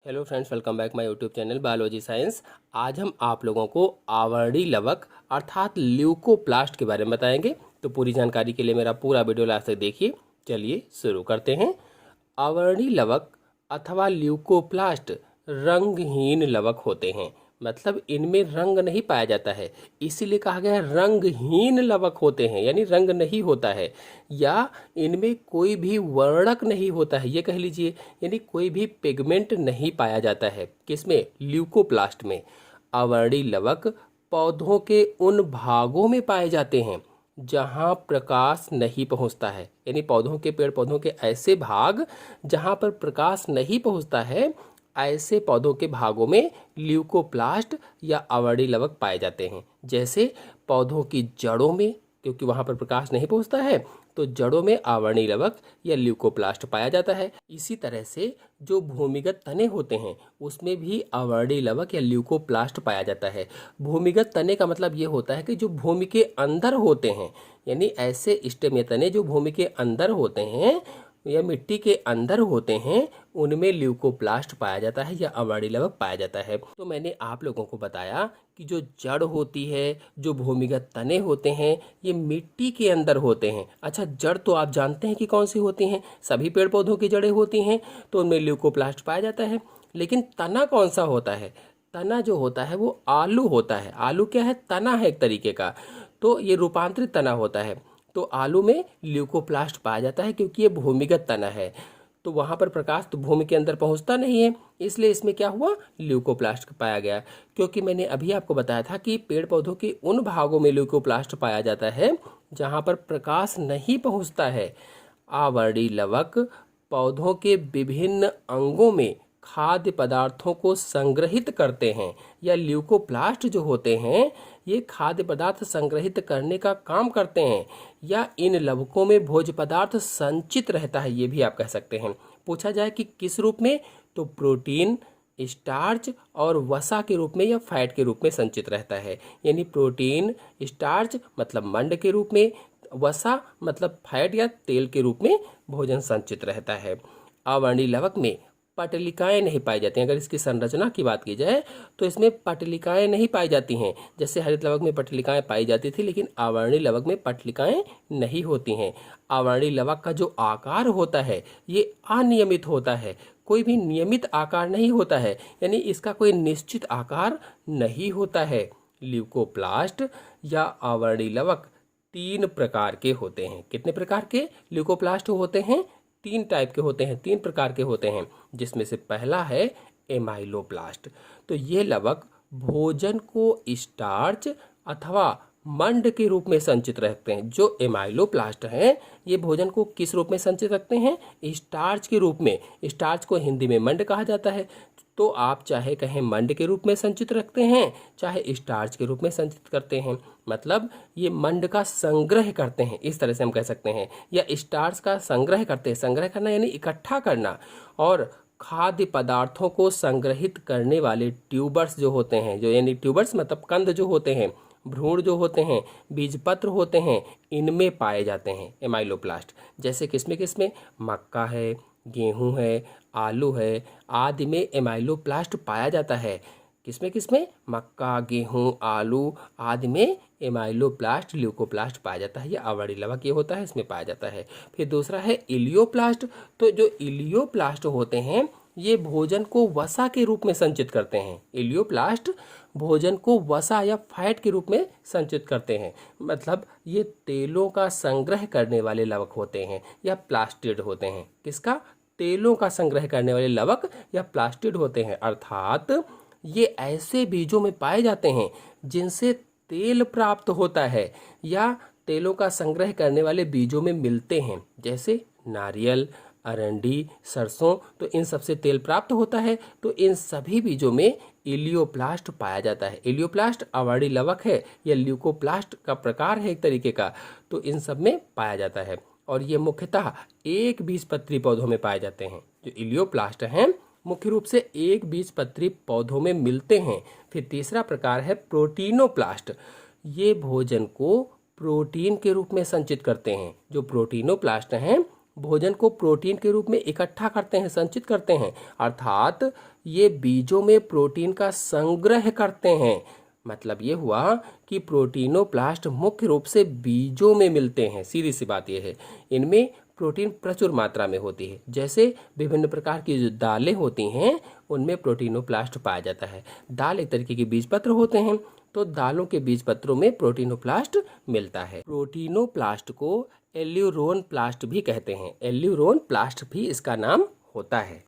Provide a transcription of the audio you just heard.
Hello friends, welcome back my YouTube channel biology science. आज हम आप लोगों को आवरणी लवक अर्थात ल्यूकोप्लास्ट के बारे में बताएंगे। तो पूरी जानकारी के लिए मेरा पूरा वीडियो लास्ट तक देखिए। चलिए शुरू करते हैं। आवरणी लवक अथवा ल्यूकोप्लास्ट रंगहीन लवक होते हैं, मतलब इनमें रंग नहीं पाया जाता है, इसीलिए कहा गया है रंगहीन लवक होते हैं, यानी रंग नहीं होता है, या इनमें कोई भी वर्णक नहीं होता है, ये कह लीजिए, यानी कोई भी पिगमेंट नहीं पाया जाता है। किसमें? ल्यूकोप्लास्ट में। अवर्णी लवक पौधों के उन भागों में पाए जाते हैं जहां प्रकाश नहीं पहुंचता है, यानी पौधों के पेड़ पौधों के ऐसे भाग जहां पर प्रकाश नहीं पहुंचता है, ऐसे पौधों के भागों में ल्यूकोप्लास्ट या अवर्णी लवक पाए जाते हैं। जैसे पौधों की जड़ों में, क्योंकि वहां पर प्रकाश नहीं पहुंचता है, तो जड़ों में अवर्णी लवक या ल्यूकोप्लास्ट पाया जाता है। इसी तरह से जो भूमिगत तने होते हैं उसमें भी अवर्णी लवक या ल्यूकोप्लास्ट पाया जाता है। भूमिगत तने का मतलब ये होता है कि जो भूमि के अंदर होते हैं, यानी ऐसे स्टेम या तने जो भूमि के अंदर होते हैं या मिट्टी के अंदर होते हैं, उनमें ल्यूकोप्लास्ट पाया जाता है या अवर्णी लवक पाया जाता है। तो मैंने आप लोगों को बताया कि जो जड़ होती है, जो भूमिगत तने होते हैं, ये मिट्टी के अंदर होते हैं। अच्छा, जड़ तो आप जानते हैं कि कौन सी होती हैं, सभी पेड़ पौधों की जड़ें होती हैं, तो उनमें ल्यूकोप्लास्ट पाया जाता है। लेकिन तना कौन सा होता है? तना जो होता है वो आलू होता है। आलू क्या है? तना है एक तरीके का, तो ये रूपांतरित तना होता है। तो आलू में ल्यूकोप्लास्ट पाया जाता है क्योंकि ये भूमिगत तना है, तो वहां पर प्रकाश तो भूमि के अंदर पहुंचता नहीं है, इसलिए इसमें क्या हुआ? ल्यूकोप्लास्ट पाया गया। क्योंकि मैंने अभी आपको बताया था कि पेड़ पौधों के उन भागों में ल्यूकोप्लास्ट पाया जाता है जहां पर प्रकाश नहीं पहुंचता है। आवर्णी लवक पौधों के विभिन्न अंगों में खाद्य पदार्थों को संग्रहित करते हैं, या ल्यूकोप्लास्ट जो होते हैं ये खाद्य पदार्थ संग्रहित करने का काम करते हैं, या इन लवकों में भोज्य पदार्थ संचित रहता है, ये भी आप कह सकते हैं। पूछा जाए कि किस रूप में, तो प्रोटीन, स्टार्च और वसा के रूप में या फैट के रूप में संचित रहता है। यानी प्रोटीन, स्टार्च मतलब मंड के रूप में, वसा मतलब फैट या तेल के रूप में भोजन संचित रहता है। अवर्णी लवक में पटलिकाएं नहीं पाई जाती हैं। अगर इसकी संरचना की बात की जाए तो इसमें पटलिकाएं नहीं पाई जाती हैं। जैसे हरित लवक में पटलिकाएं पाई जाती थी, लेकिन अवर्णी लवक में पटलिकाएं नहीं होती हैं। अवर्णी लवक का जो आकार होता है ये अनियमित होता है, कोई भी नियमित आकार नहीं होता है, यानी इसका कोई निश्चित आकार नहीं होता है। ल्यूकोप्लास्ट या अवर्णी लवक 3 प्रकार के होते हैं। कितने प्रकार के ल्यूकोप्लास्ट होते हैं? 3 टाइप के होते हैं, 3 प्रकार के होते हैं, जिसमें से पहला है एमाइलोप्लास्ट। तो ये लवक भोजन को स्टार्च अथवा मंड के रूप में संचित रखते हैं। जो एमाइलोप्लास्ट हैं ये भोजन को किस रूप में संचित रखते हैं? स्टार्च के रूप में। स्टार्च को हिंदी में मंड कहा जाता है, तो आप चाहे कहें मंड के रूप में संचित रखते हैं, चाहे स्टार्च के रूप में संचित करते हैं, मतलब ये मंड का संग्रह करते हैं, इस तरह से हम कह सकते हैं, या स्टार्च का संग्रह करते हैं। संग्रह करना यानी इकट्ठा करना। और खाद्य पदार्थों को संग्रहित करने वाले ट्यूबर्स जो होते हैं, जो यानी ट्यूबर्स मतलब कंद जो होते हैं, भ्रूण जो होते हैं, बीजपत्र होते हैं, इनमें पाए जाते हैं एमाइलोप्लास्ट। जैसे किसमें किसमें? मक्का है, गेहूं है, आलू है, आदि में एमाइलोप्लास्ट पाया जाता है। किसमें किसमें? मक्का, गेहूं, आलू आदि में एमाइलोप्लास्ट, ल्यूकोप्लास्ट पाया जाता है। या अवर्णी लवक ये होता है, इसमें पाया जाता है। फिर दूसरा है इलियोप्लास्ट। तो जो इलियोप्लास्ट होते हैं ये भोजन को वसा के रूप में संचित करते हैं। इलियोप्लास्ट भोजन को वसा या फैट के रूप में संचित करते हैं, मतलब ये तेलों का संग्रह करने वाले लवक होते हैं या प्लास्टिड होते हैं। किसका? तेलों का संग्रह करने वाले लवक या प्लास्टिड होते हैं। अर्थात ये ऐसे बीजों में पाए जाते हैं जिनसे तेल प्राप्त होता है, या तेलों का संग्रह करने वाले बीजों में मिलते हैं, जैसे नारियल, अरंडी, सरसों, तो इन सबसे तेल प्राप्त होता है। तो इन सभी बीजों में इलियोप्लास्ट पाया जाता है। इलियोप्लास्ट अवर्णी लवक है या ल्यूकोप्लास्ट का प्रकार है एक तरीके का, तो इन सब में पाया जाता है। और ये मुख्यतः एक बीजपत्री पौधों में पाए जाते हैं। जो इलियोप्लास्ट हैं मुख्य रूप से एक बीजपत्री पौधों में मिलते हैं। फिर तीसरा प्रकार है प्रोटीनोप्लास्ट। ये भोजन को प्रोटीन के रूप में संचित करते हैं। जो प्रोटीनोप्लास्ट हैं भोजन को प्रोटीन के रूप में इकट्ठा करते हैं, संचित करते हैं, अर्थात ये बीजों में प्रोटीन का संग्रह करते हैं। मतलब ये हुआ कि प्रोटीनोप्लास्ट मुख्य रूप से बीजों में मिलते हैं। सीधी सी बात यह है, इनमें प्रोटीन प्रचुर मात्रा में होती है। जैसे विभिन्न प्रकार की जो दालें होती हैं उनमें प्रोटीनोप्लास्ट पाया जाता है। दाल एक तरीके के बीजपत्र होते हैं, तो दालों के बीजपत्रों में प्रोटीनोप्लास्ट मिलता है। प्रोटीनोप्लास्ट को एल्यूरोन प्लास्ट भी कहते हैं। एल्यूरोन प्लास्ट भी इसका नाम होता है।